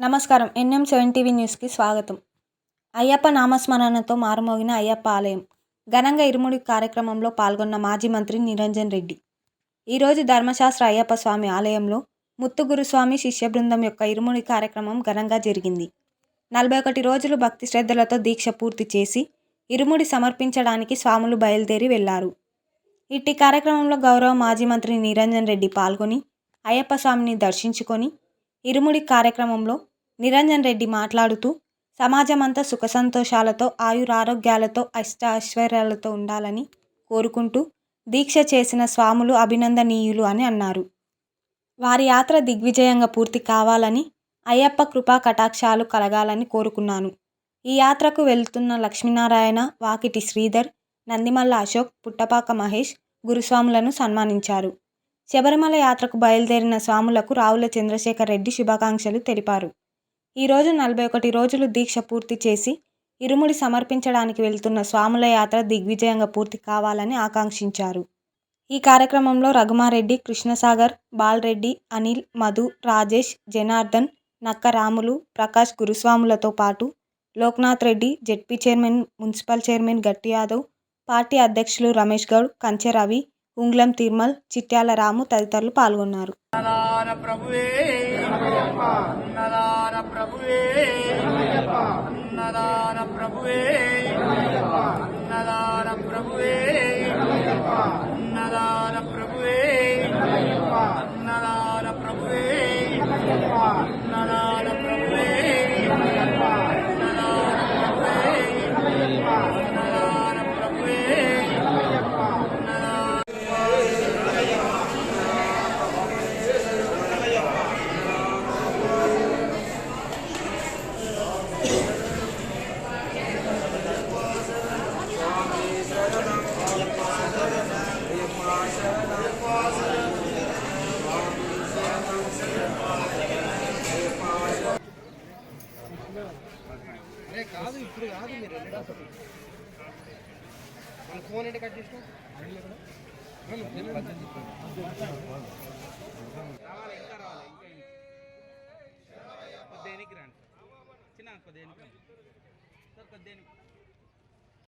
నమస్కారం. NM7 TV న్యూస్కి స్వాగతం. అయ్యప్ప నామస్మరణతో మారుమోగిన అయ్యప్ప ఆలయం. ఘనంగా ఇరుముడి కార్యక్రమంలో పాల్గొన్న మాజీ మంత్రి నిరంజన్ రెడ్డి. ఈరోజు ధర్మశాస్త్ర అయ్యప్ప స్వామి ఆలయంలో ముత్తు గురుస్వామి శిష్య బృందం యొక్క ఇరుముడి కార్యక్రమం ఘనంగా జరిగింది. 41 రోజులు భక్తి శ్రద్ధలతో దీక్ష పూర్తి చేసి ఇరుముడి సమర్పించడానికి స్వాములు బయలుదేరి వెళ్లారు. ఇట్టి కార్యక్రమంలో గౌరవ మాజీ మంత్రి నిరంజన్ రెడ్డి పాల్గొని అయ్యప్ప స్వామిని దర్శించుకొని ఇరుముడి కార్యక్రమంలో నిరంజన్ రెడ్డి మాట్లాడుతూ సమాజమంతా సుఖ సంతోషాలతో ఆయురారోగ్యాలతో ఐశ్వర్యాలతో ఉండాలని కోరుకుంటూ దీక్ష చేసిన స్వాములు అభినందనీయులు అని అన్నారు. వారి యాత్ర దిగ్విజయంగా పూర్తి కావాలని అయ్యప్ప కృపా కటాక్షాలు కలగాలని కోరుకున్నాను. ఈ యాత్రకు వెళ్తున్న లక్ష్మీనారాయణ, వాకిటి శ్రీధర్, నందిమల్ల అశోక్, పుట్టపాక మహేష్ గురుస్వాములను సన్మానించారు. శబరిమల యాత్రకు బయలుదేరిన స్వాములకు రావుల చంద్రశేఖర్ రెడ్డి శుభాకాంక్షలు తెలిపారు. ఈరోజు 41 రోజులు దీక్ష పూర్తి చేసి ఇరుముడి సమర్పించడానికి వెళ్తున్న స్వాముల యాత్ర దిగ్విజయంగా పూర్తి కావాలని ఆకాంక్షించారు. ఈ కార్యక్రమంలో రఘుమారెడ్డి, కృష్ణసాగర్, బాలరెడ్డి, అనిల్, మధు, రాజేష్, జనార్దన్, నక్క రాములు, ప్రకాష్ గురుస్వాములతో పాటు Loknath Reddy, ZP chairman, municipal chairman గట్టి యాదవ్, పార్టీ అధ్యక్షులు రమేష్ గౌడ్, కంచె రవి, ఉంగ్లం తిర్మల్, చిట్యాల రాము తదితరులు పాల్గొన్నారు. కాదు ఇప్పుడు కాదు మీరు వెళ్ళేటప్పుడు మన ఫోన్ అంటే కట్ చేసినా దేనికి రండి చిన్న దేనికి సార్ దేనికి